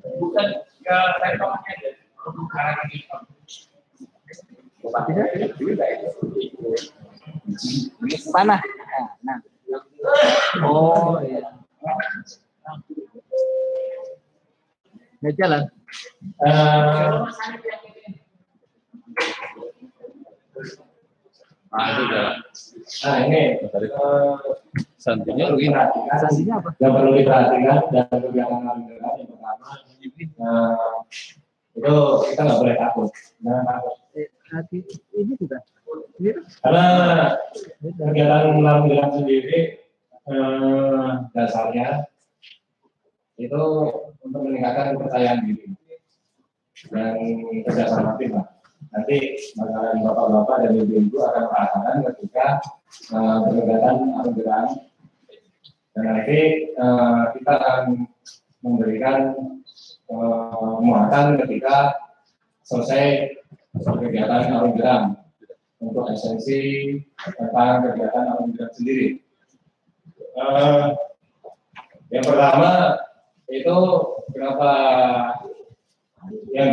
Bukan ya rekomendasi dari pembukaan ini. Mana? Nah. Oh iya. Nggak jalan. Itu jalan. Nah ini santinya rugi. Santinya apa? Yang perlu diperhatikan dan kegiatan yang pertama itu kita nggak boleh takut. Ini juga. Karena kegiatan lampiran sendiri dasarnya itu untuk meningkatkan kepercayaan diri dan kerjasama tim. Nanti bakalan bapak-bapak dan ibu-ibu akan merasakan ketika kegiatan lampiran dan nanti kita akan memberikan muatan ketika selesai kegiatan lampiran untuk esensi tentang kegiatan lampiran sendiri. Yang pertama itu kenapa yang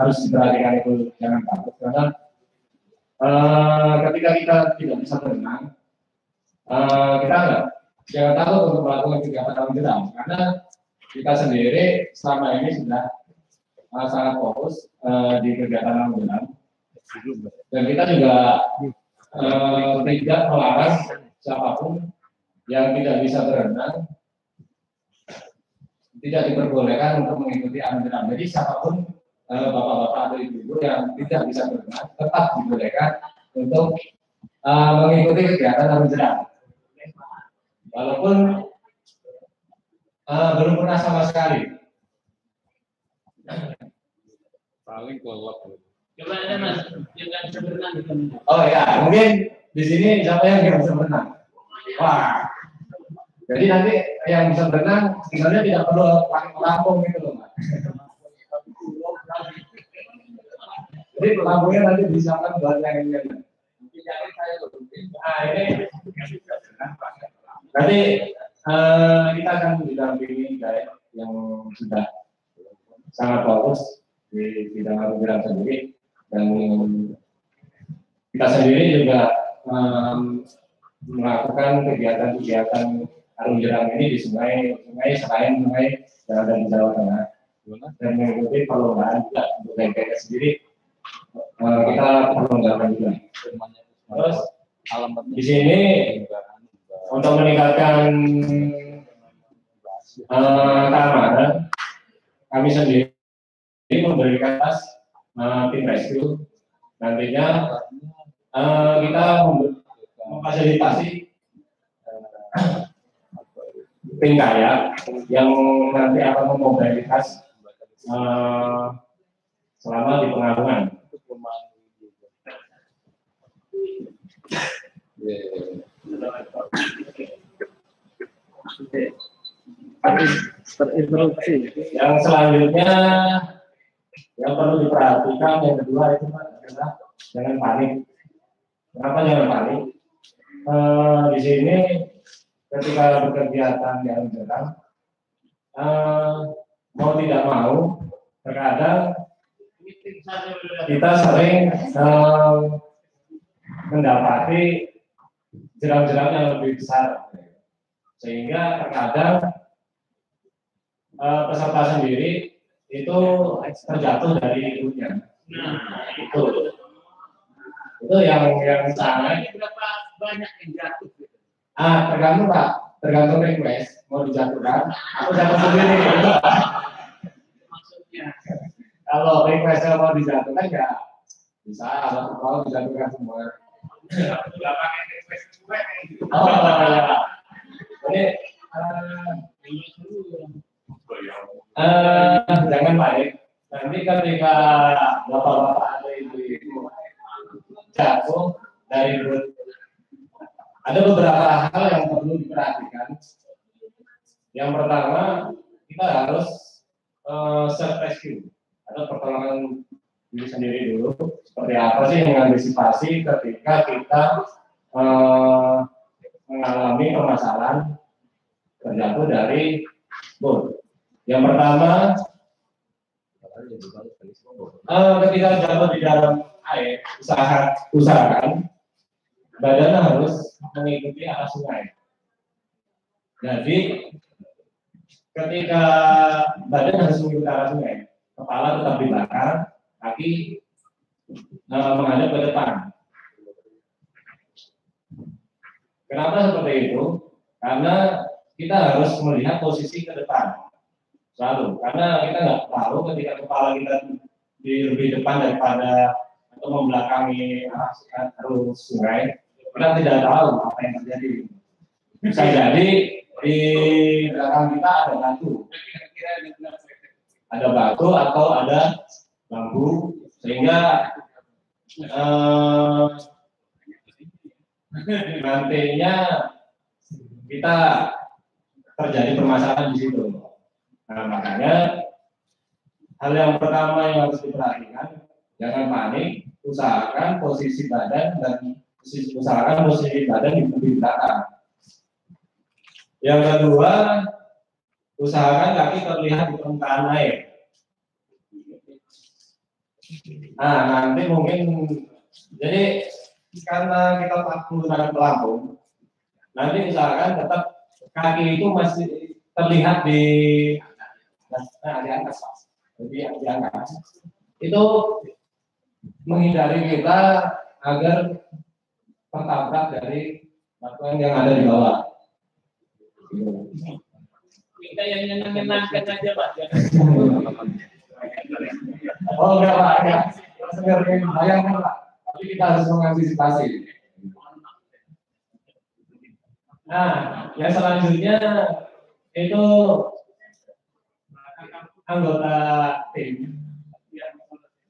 harus diperhatikan itu jangan takut karena ketika kita tidak bisa berenang kita jangan takut untuk melakukan kegiatan lampiran karena kita sendiri selama ini sudah sangat fokus di kegiatan lampiran dan kita juga tidak melarang siapapun yang tidak bisa berenang tidak diperbolehkan untuk mengikuti lampiran. Jadi siapapun bapak-bapak atau ibu-ibu yang tidak bisa berenang tetap dibolehkan untuk mengikuti kegiatan lampiran. Walaupun belum pernah sama sekali. Paling kolot. Coba ada mas yang nggak bisa berenang. Oh ya, mungkin di sini siapa yang nggak bisa berenang? Wah, jadi nanti yang bisa berenang sebenarnya tidak perlu pakai pelampung gitu loh, Mas. Jadi pelampungnya nanti disiapkan buat yang ini. Nah ini, nanti kita akan didampingi guys yang sudah sangat fokus di bidang lampiran sendiri dan kita sendiri juga melakukan kegiatan-kegiatan arung jeram ini di sungai selain sungai yang ada di Jawa Tengah dan mengikuti perlombaan juga untuk BPS sendiri kita perlombakan juga. Terus di sini untuk meningkatkan keamanan kami sendiri memberikan tas tim rescue nantinya kita memfasilitasi tim kayak yang nanti akan memobilitas selama di pengarungan. Terinterupsi. Yang selanjutnya yang perlu diperhatikan yang kedua itu adalah jangan panik. Kenapa jangan panik? Di sini ketika berkegiatan di arung jeram, mau tidak mau terkadang kita sering mendapati jeram-jeram yang lebih besar, sehingga terkadang peserta sendiri itu terjatuh dari hujan. Itu yang sangat. Berapa banyak yang jatuh? Tergantung Pak, tergantung request mau dijatuhkan. Aku jatuh sendiri. Maksudnya, kalau requestnya mau dijatuhkan ya bisa, kalau dijatuhkan semua. Tidak pakai request juga. Oh ya. Jadi jangan panik. Nanti ketika bapak-bapak atau ibu-ibu jatuh dari boot, ada beberapa hal yang perlu diperhatikan. Yang pertama, kita harus self rescue atau pertolongan diri sendiri dulu. Seperti apa sih mengantisipasi ketika kita mengalami permasalahan terjatuh dari boat. Yang pertama, ketika jatuh di dalam air, usahakan badan harus mengikuti arah sungai. Jadi ketika badan harus mengikuti arah sungai, kepala tetap di belakang, kaki menghadap ke depan. Kenapa seperti itu? Karena kita harus melihat posisi ke depan selalu. Karena kita nggak tahu ketika kepala kita di lebih depan daripada atau membelakangi arus sungai, kita tidak tahu apa yang terjadi. Bisa jadi di belakang kita ada batu atau ada bambu, sehingga nantinya kita terjadi permasalahan di situ. Nah, makanya hal yang pertama yang harus diperhatikan, jangan panik, usahakan posisi badan di belakang. Yang kedua, usahakan kaki terlihat di permukaan air. Nah, nanti mungkin jadi karena kita menggunakan pelampung, nanti usahakan tetap kaki itu masih terlihat di atas, jadi di atas. Itu menghindari kita agar tertabrak dari batuan yang ada di bawah. Kita yang menyenangkan aja, Pak. Oh enggak Pak, ya. Sebenarnya bayangkan Pak, tapi kita harus mengantisipasi. Nah, yang selanjutnya itu anggota tim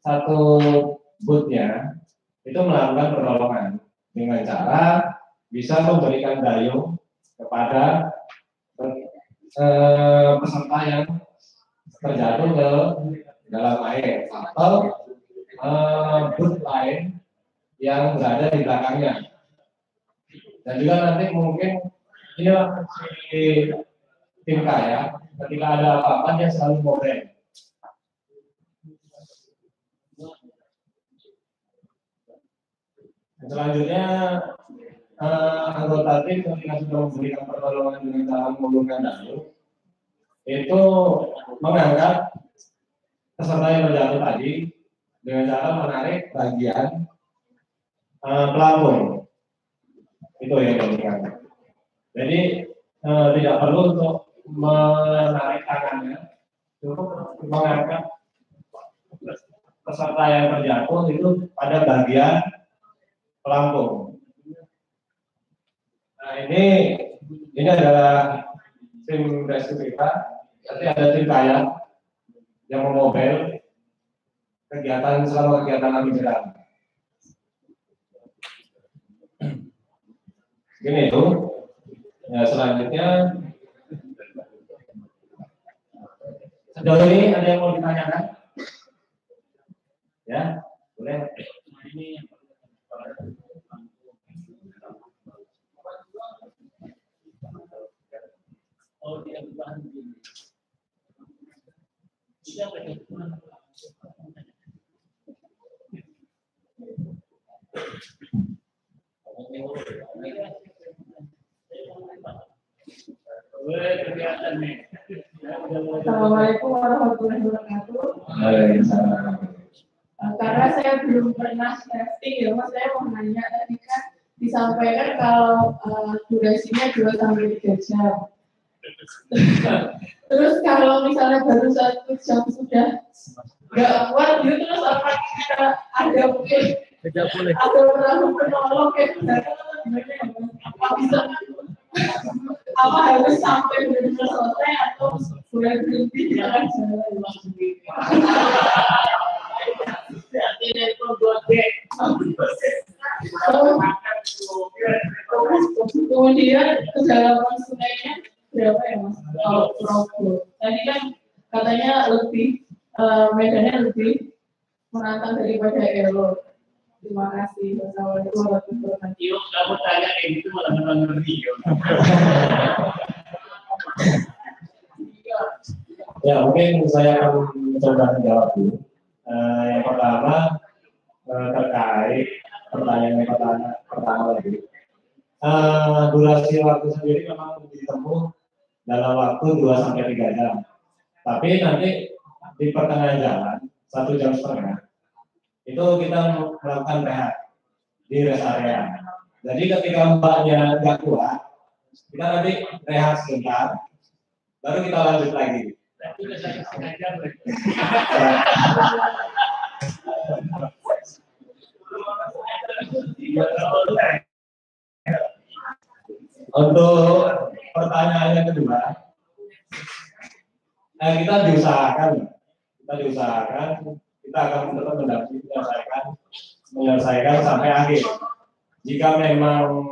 satu bootnya itu melakukan pertolongan dengan cara bisa memberikan dayung kepada peserta yang terjatuh ke dalam air atau boot lain yang berada di belakangnya. Dan juga nanti mungkin ini si tim kaya ketika ada apa-apa dia selalu ngobrol. Selanjutnya anggota tim ketika sudah memberikan pertolongan dengan cara menggunakan dayung itu mengangkat peserta yang terjatuh tadi dengan cara menarik bagian pelampung. Itu yang dilakukan. Jadi tidak perlu untuk menarik tangannya, cukup mengangkat peserta yang terjatuh itu pada bagian pelampung. Nah ini adalah tim rescue kita. Nanti ada tim kayak yang memobile kegiatan selama kegiatan kami jeram. Gini itu. Ya, selanjutnya sejauh ini ada yang mau ditanyakan? Ya, boleh. Ini oh dia bahan ini. Siapa yang Assalamualaikum warahmatullahi wabarakatuh. Karena saya belum pernah testing ya, Mas, saya mau nanya tadi kan disampaikan kalau durasinya 2-3 jam. Terus kalau misalnya baru 1 jam sudah nggak kuat, gitu terus apa kita ada mungkin ada perahu penolong kayak apa bisa apa harus sampai benar-benar selesai atau boleh berhenti di tengah jalan kemudian kedalaman sungainya berapa ya Mas? Kalau Progo tadi kan katanya lebih medannya lebih menantang daripada Elo. Terima kasih. Wassalamualaikum warahmatullahi wabarakatuh. Kamu tanya kayak gitu malah ngerti. Ya, mungkin saya akan mencoba menjawab dulu. Yang pertama terkait pertanyaan yang pertama lagi. Durasi waktu sendiri memang ditempuh dalam waktu 2-3 jam. Tapi nanti di pertengahan jalan 1,5 jam itu kita melakukan rehat di rest area. Jadi ketika mbaknya nggak kuat, kita nanti rehat sebentar, baru kita lanjut lagi. Untuk pertanyaan yang kedua, kita akan tetap mendampingi menyelesaikan sampai akhir. Jika memang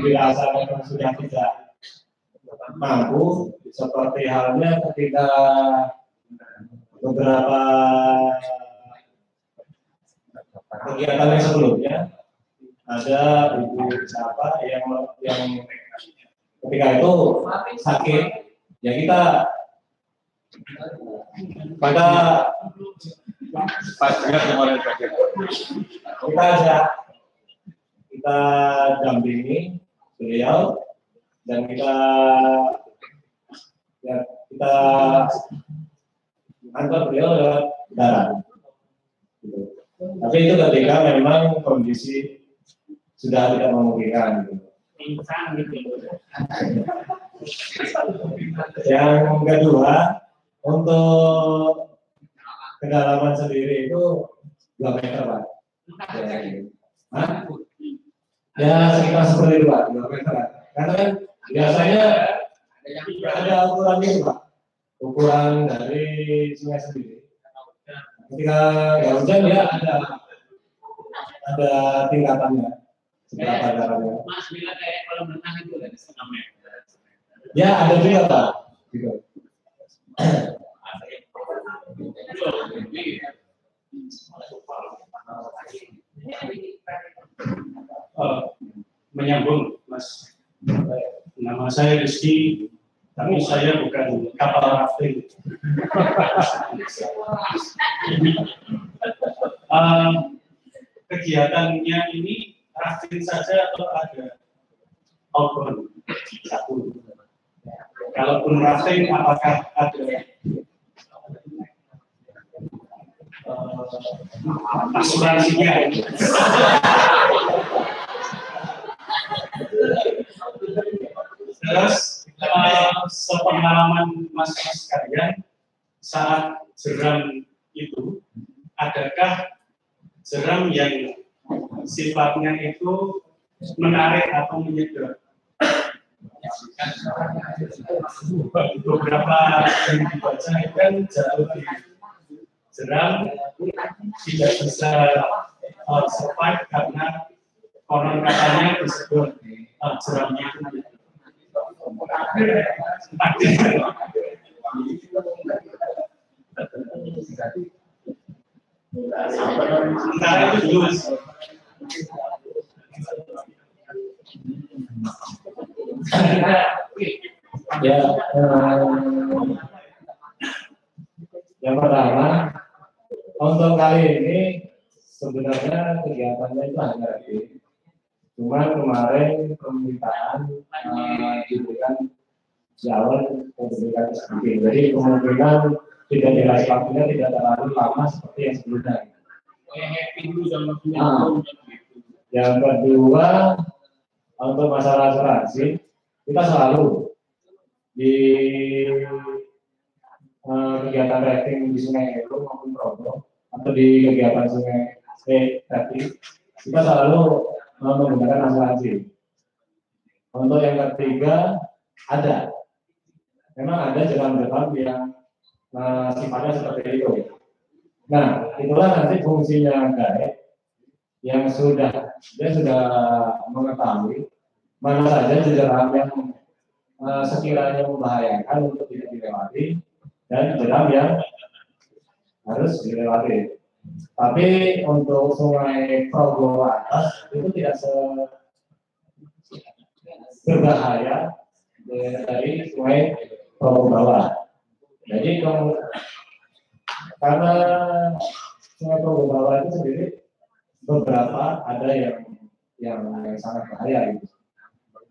dirasa memang sudah tidak mampu, seperti halnya ketika beberapa kegiatan yang sebelumnya ada ibu siapa yang ketika itu sakit, ya kita kita dampingi beliau dan kita antar beliau lewat darat. Tapi itu ketika memang kondisi sudah tidak memungkinkan. Yang kedua, untuk kedalaman sendiri itu 2 meter, Pak. Ya sekitar seperti itu, Pak, 2 meter. Karena kan biasanya ada ukuran itu, Pak, ukuran dari sungai sendiri. Ketika nggak hujan dia ada tingkatannya, seberapa dalamnya. Mas bilang kayak kalau berenang itu ada 1,5 meter. Ya ada juga, Pak. Gitu. Menyambung, Mas. Nama saya Rizky, tapi saya bukan kapal rafting. Kegiatannya ini rafting saja atau ada outbound? Kalaupun rafting, apakah ada asuransinya? Terus sepengalaman mas sekalian saat jeram itu, adakah jeram yang sifatnya itu menarik atau menyedot? Beberapa yang dibaca kan jatuh di jeram tidak bisa survive karena konon katanya disebut jeramnya sementara itu dulu, Mas. Ya, yang pertama untuk kali ini sebenarnya kegiatannya itu hanya lagi, cuma kemarin permintaan diberikan di awal diberikan sedikit, jadi kemungkinan tidak nilai waktunya tidak terlalu lama seperti yang sebelumnya. Yang kedua, untuk masalah asuransi, kita selalu di kegiatan rafting di Sungai Ero maupun Progo atau di kegiatan Sungai tadi, kita selalu menggunakan asuransi. Untuk yang ketiga, memang ada jeram-jeram yang sifatnya seperti itu. Nah, itulah nanti fungsinya guide yang dia sudah mengetahui mana saja jeram yang sekiranya membahayakan untuk tidak dilewati dan jeram yang harus dilewati. Tapi untuk Sungai Progo atas itu tidak berbahaya dari Sungai Progo bawah. Jadi karena sungai Progo bawah itu sendiri beberapa ada yang sangat bahaya gitu.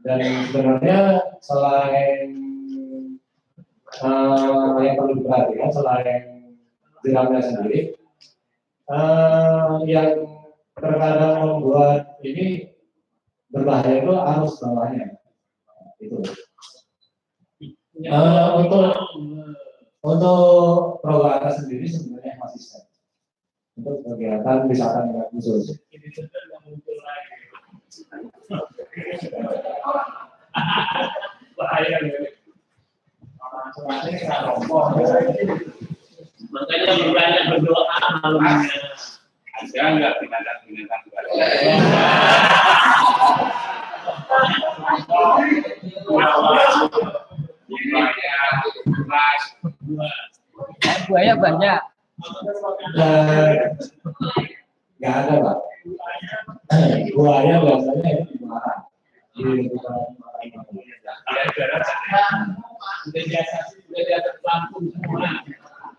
Dan sebenarnya selain yang perlu diperhatikan selain jeramnya sendiri, yang terkadang membuat ini berbahaya itu arus bawahnya. Itu. Untuk Progo atas sendiri sebenarnya masih sehat. Untuk kegiatan wisata minat khusus. Bahaya. Makanya berbanyak berdoa malamnya. Ada nggak binatang-binatang Buaya banyak. Nggak ada, Pak. Buaya biasanya itu di mana? Sudah biasa pelampung semua.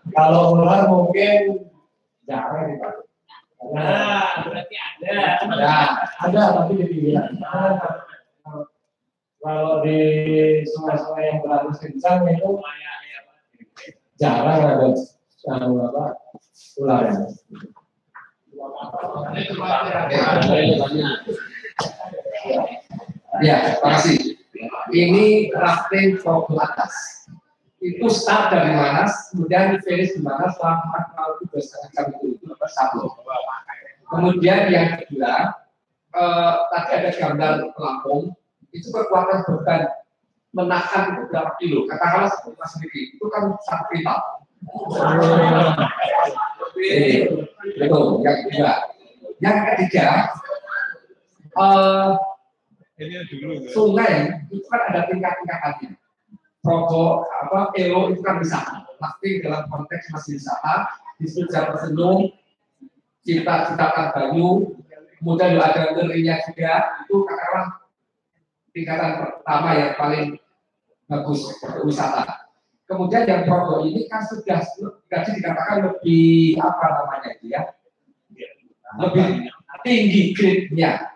Kalau ular mungkin jarang nih, Pak. Berarti ada. Ada tapi di pinggiran. Kalau di sungai-sungai yang berarus kencang itu jarang ada ular. Ya, terima kasih. Ini rafting Progo atas. Itu start dari Manas, kemudian finish di Manas selama kurang lebih 2,5 jam itu satu. Kemudian yang kedua, tadi ada gambar pelampung, itu kekuatan beban menahan itu berapa kilo? Katakanlah seperti Mas Riki, itu kan 1 kintal. Itu yang kedua. Yang ketiga, sungai itu kan ada tingkat-tingkatannya. Progo Elo itu kan wisata. Tapi dalam konteks masih wisata, disebut Jawa Senung, Cita-Citakan Banyu, kemudian ada ngerinya juga, itu katakanlah tingkatan pertama yang paling bagus untuk wisata. Kemudian yang Progo ini kan sudah dikatakan lebih apa namanya itu ya, lebih tinggi grade-nya.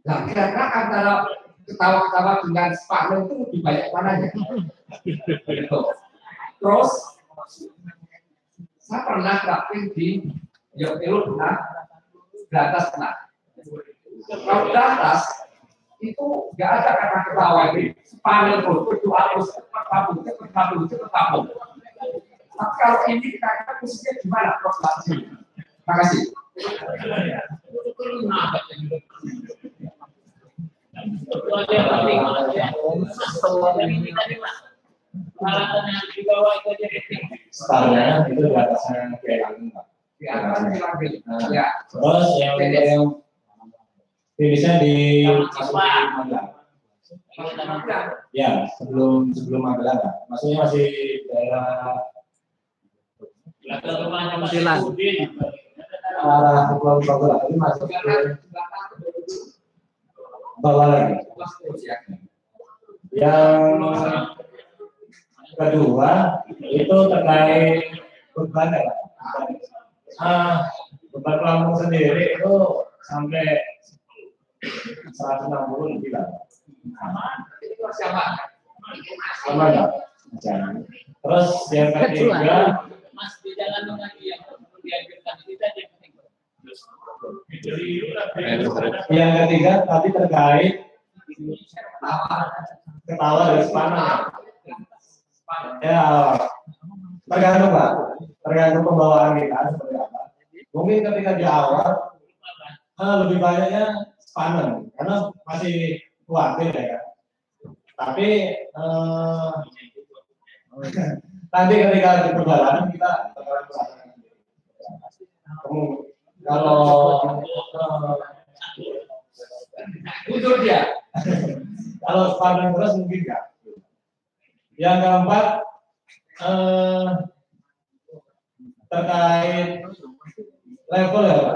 Nah, kira-kira antara ketawa-ketawa dengan Spanyol itu lebih banyak mananya? Gitu. Terus, saya pernah rafting di Elo pernah, di atas pernah. Kalau di atas, itu nggak ada kata ketawa ini. Spanyol itu harus cepat tabung. Tapi kalau ini kita katakan khususnya gimana prosesnya? Terima kasih. Startnya itu di atasnya kayak Di atas ya. Terus yang finishnya di Magelang. Ya, sebelum Magelang. Maksudnya masih daerah arah Pulau Progo, tapi masuk ke bawah lagi. Yang kedua itu terkait beban ya. Beban pelampung sendiri itu sampai 160 lebih lah. Sama enggak? Terus yang ketiga, Mas di jalan lagi yang perlu dianjurkan itu aja yang penting. Yang ketiga tadi terkait ketawa dari Spanyol. Ya, tergantung Pak, tergantung pembawaan kita seperti apa. Mungkin ketika di awal lebih banyaknya Spanyol karena masih khawatir ya kan. Tapi nanti ketika di perjalanan kita bakalan merasakan. Kalau Mundur dia. kalau Spanyol terus mungkin enggak. Yang keempat terkait level ya Pak,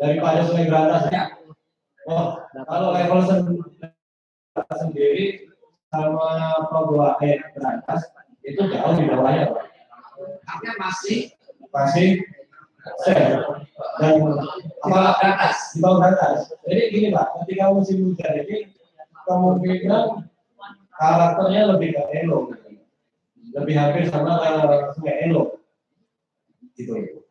daripada Sungai Berantas ya. Oh, kalau level sendiri sama Progo Berantas itu jauh di bawahnya, Pak. Artinya masih sel dan bawah ke atas. di bawah atas. Jadi gini Pak, ketika musim hujan ini kemungkinan karakternya lebih ke elo, lebih hampir sama sungai elo, gitu.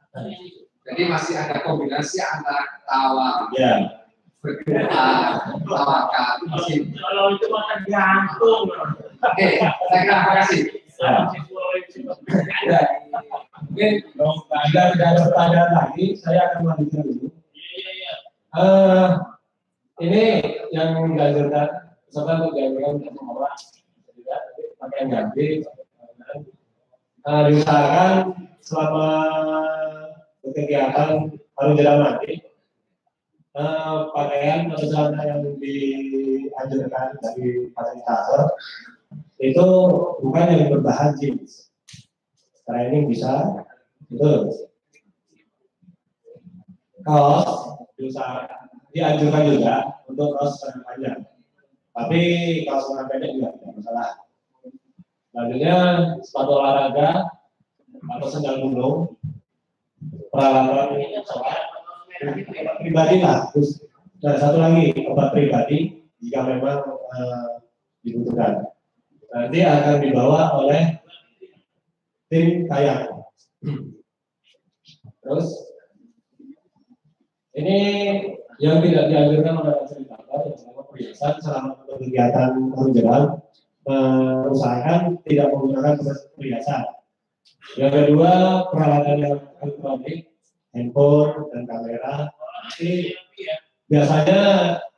Jadi masih ada kombinasi antara tawa, Ya. berdoa, tawakan, musim. Kalau itu makan gantung. Oke, saya kira terima kasih. Ya. Mungkin jika tidak ada pertanyaan lagi, saya akan melanjutkan dulu. Ini yang dianjurkan, misalkan untuk dianjurkan untuk mengolah, pakai ganti, diusahakan selama kegiatan baru jalan nanti, pakaian atau celana yang dianjurkan dari fasilitator itu bukan yang berbahan jeans. Training bisa itu kaos dianjurkan juga untuk kaos lengan panjang, tapi kaos lengan pendek juga tidak masalah. Selanjutnya sepatu olahraga atau sandal gunung, peralatan sholat pribadi lah. Terus dan satu lagi obat pribadi jika memang dibutuhkan. Nanti akan dibawa oleh tim kayak. Terus ini yang tidak dianjurkan oleh fasilitator yang selama perhiasan selama kegiatan menjelang usahakan tidak menggunakan perhiasan. Yang kedua peralatan yang elektronik, handphone dan kamera. Nanti biasanya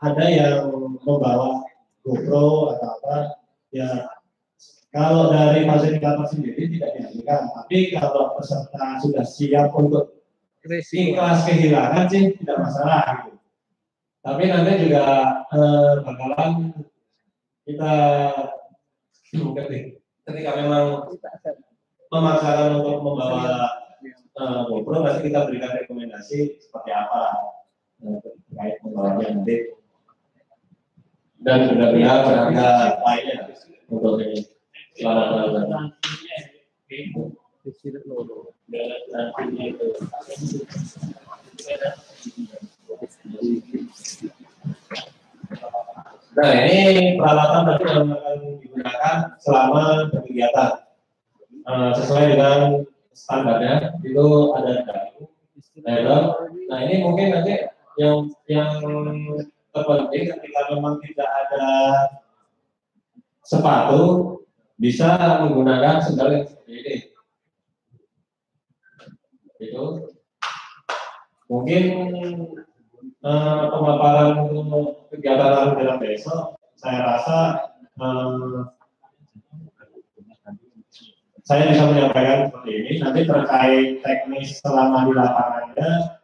ada yang membawa GoPro atau apa ya. Kalau dari fasilitator sendiri tidak dianjurkan, tapi kalau peserta sudah siap untuk ikhlas kehilangan sih tidak masalah gitu. Tapi nanti juga bakalan kita ketika memang memaksakan untuk membawa GoPro, pasti kita berikan rekomendasi seperti apa terkait membawanya nanti dan benar-benar berharga lainnya untuk ini. Selamat malam. Nah ini peralatan tadi yang akan digunakan selama berkegiatan sesuai dengan standarnya itu ada helm. Nah ini mungkin nanti yang terpenting ketika memang tidak ada sepatu bisa menggunakan sandal yang seperti ini. Itu mungkin pemaparan untuk kegiatan dalam besok saya rasa saya bisa menyampaikan seperti ini. Nanti terkait teknis selama di lapangannya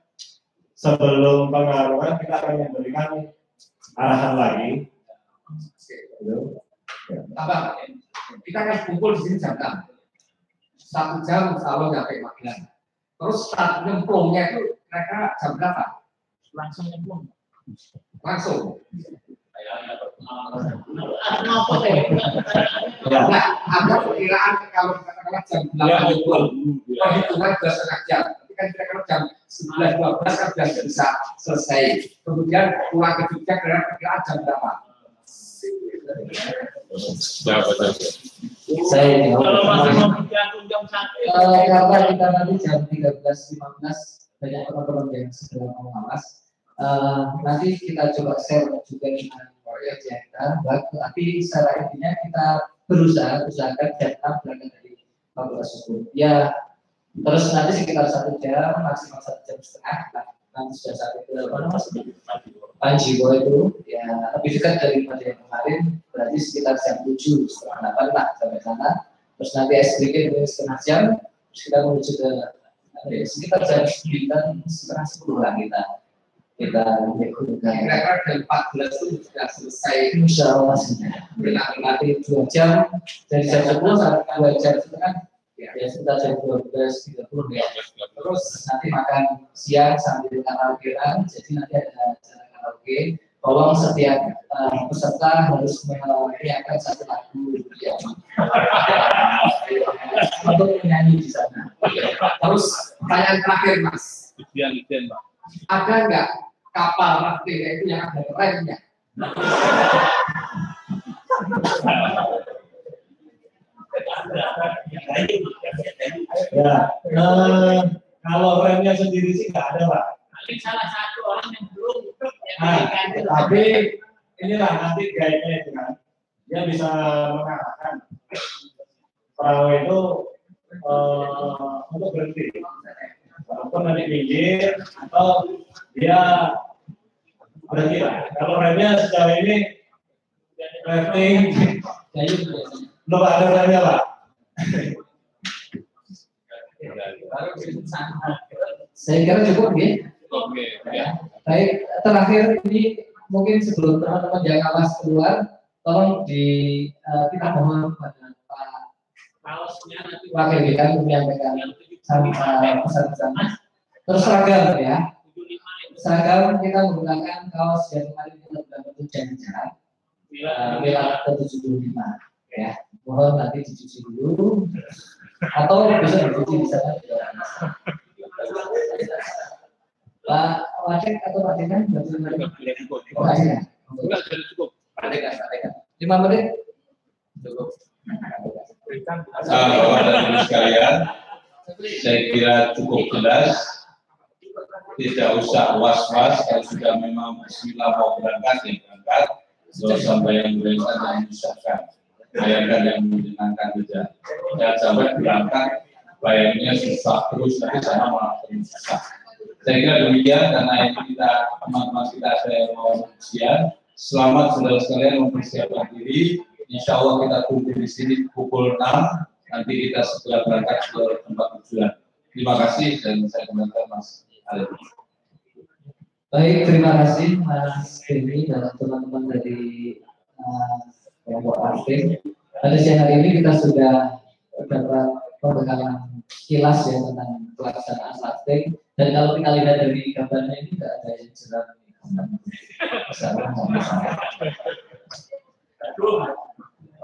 sebelum pengaruhan kita akan memberikan arahan lagi. Tambah, kita akan kumpul di sini jam 6. 1 jam selalu sampai Magelang. Terus start nyemplungnya itu kira-kira jam berapa? Langsung nyemplung. Langsung. Ya. Nah, ada perkiraan kalau katakanlah jam 8 itu, perhitungan 2,5 jam. Tapi kan kira-kira jam 11-12 kan sudah bisa selesai. Kemudian pulang ke Jogja kira-kira perkiraan jam berapa? Saya Kalau masih mau bergantung jam 1 karena kita nanti jam 13.15 banyak teman-teman yang sedang mengawas. Nanti kita coba share juga dengan proyek kita, tapi secara intinya kita usahakan jam 6 berangkat dari Fakultas Hukum. Ya, terus nanti sekitar 1 jam, maksimal 1 jam setengah. Nanti sudah sampai ke mana mas? Panjiwo itu ya lebih dekat daripada yang kemarin, berarti sekitar jam 7:30 lah sampai sana. Terus nanti SBK itu setengah jam, terus kita menuju ke sekitar jam 9:30 lah kita gunakan. Kira-kira jam 14 itu sudah selesai. Insya Allah nanti 2 jam dari jam 10 sampai 2 jam setengah. Ya sekitar jam 12.30 ya. Terus nanti makan siang sambil karaokean, jadi nanti ada acara karaoke. tolong setiap peserta harus menyiapkan satu lagu ya, untuk menyanyi di sana. Terus pertanyaan terakhir Mas, Pak. ada nggak kapal rafting itu yang ada remnya? Ya, kalau remnya sendiri sih nggak ada Pak. Paling salah satu orang yang belum Tapi inilah nanti guide-nya itu kan, dia bisa mengarahkan perahu itu untuk berhenti, walaupun nanti pinggir atau dia berhenti lah. Kalau remnya sejauh ini rafting belum ada remnya Pak. Saya kira cukup ya. Oke, ya. Baik, terakhir ini mungkin sebelum teman-teman yang awas keluar, tolong kita mohon kepada Pak Wakil Dekan menyampaikan pesan-pesan. Terus seragam ya. Seragam kita menggunakan kaos yang kemarin kita sudah bentuk jaga jarak. Bila ke-75 ya. Mohon nanti dicuci dulu atau bisa dicuci di sana. Pak Wacek atau Pak Dekan? Pak Dekan. Cukup. Pak Dekan. 5 menit. Cukup. Bapak dan Ibu sekalian, saya kira cukup jelas. Tidak usah was-was kalau sudah memang Bismillah mau berangkat ya berangkat. Kalau sampai yang berangkat dan menyusahkan, bayangkan yang menyenangkan saja. Jangan sampai berangkat, bayangnya susah terus, tapi sana malah terus susah. Saya kira demikian karena ini kita teman-teman kita ada yang mau ujian. Selamat saudara sekalian mempersiapkan diri. Insya Allah kita tunggu di sini pukul 6. Nanti kita segera berangkat ke tempat tujuan. Terima kasih dan saya kembalikan Mas Alif. Baik, terima kasih Mas Denny dan teman-teman dari kelompok rafting. Pada siang hari ini kita sudah dapat pembekalan kilas ya tentang pelaksanaan rafting. Dan kalau kita lihat dari gambarnya ini tidak ada yang jelas.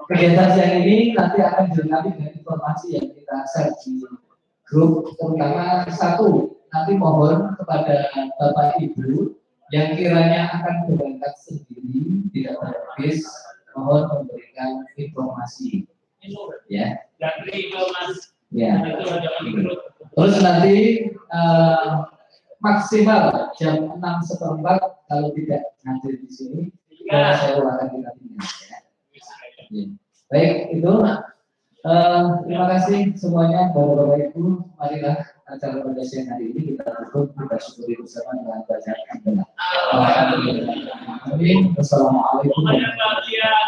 Kegiatan siang ini nanti akan dilengkapi dengan informasi yang kita share di grup, terutama satu, nanti mohon kepada Bapak Ibu yang kiranya akan berangkat sendiri tidak berbis, mohon memberikan informasi, ya. Ya. Terus nanti maksimal jam 6:15 kalau tidak hadir di sini, saya akan kita tinggal. Ya. Ya. Baik, itu. Terima kasih semuanya, Bapak Ibu. Marilah acara pada siang hari ini kita tutup, kita syukuri bersama dengan bacaan hamdalah. Amin. Wassalamualaikum warahmatullahi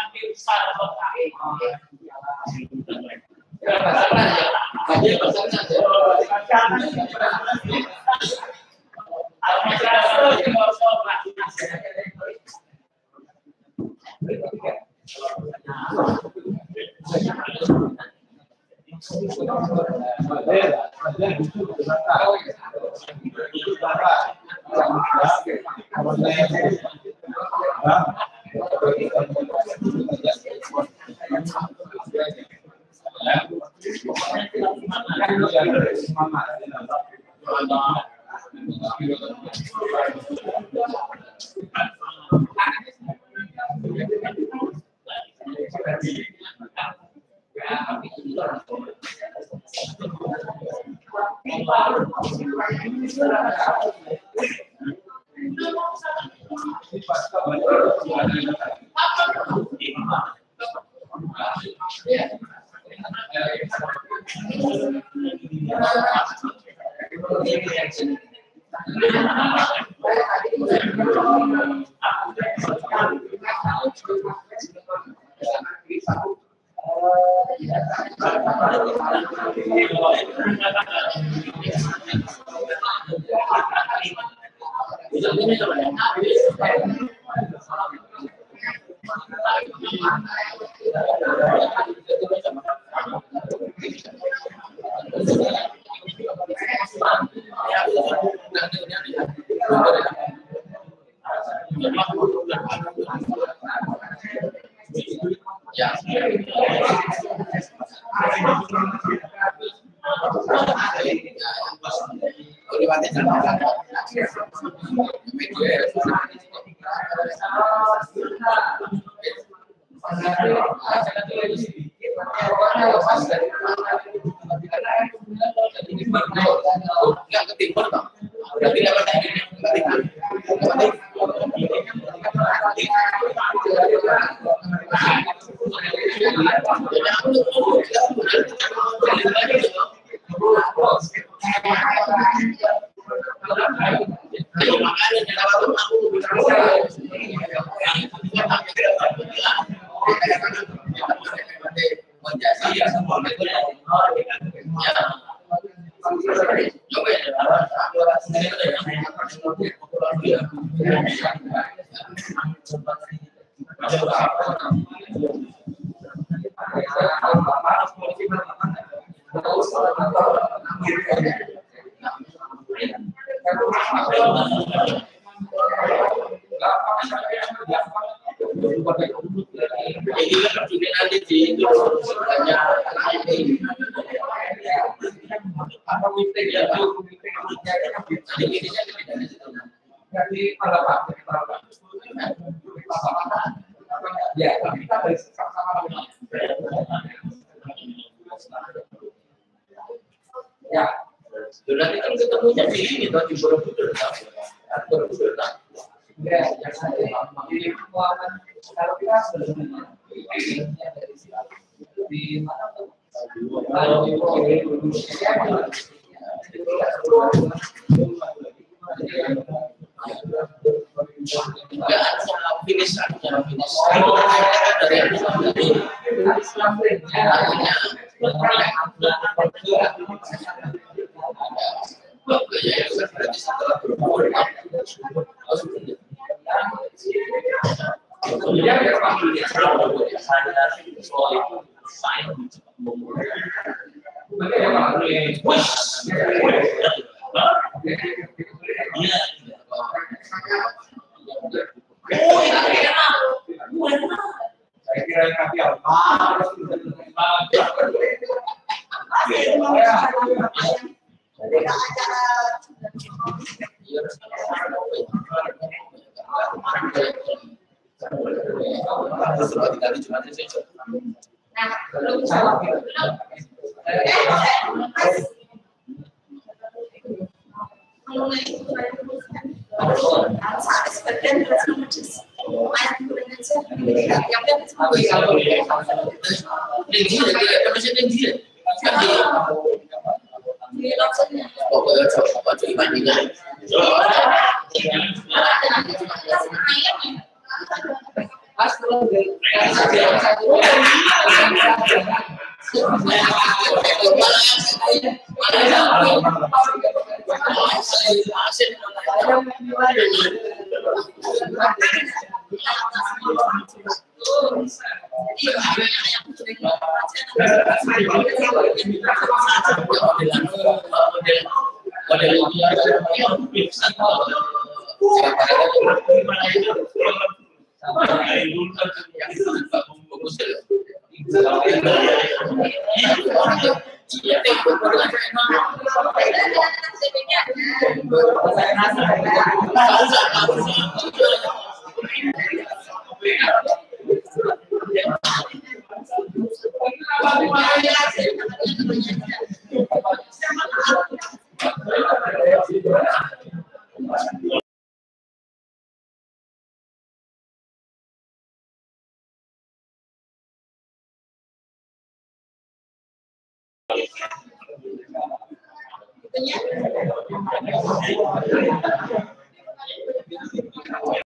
Ya. Nanti kan ketemunya di ini tuh di Borobudur, Borobudur, ya, yang saya ini kalau kita sebenarnya di mana tuh? Finish. Itunya.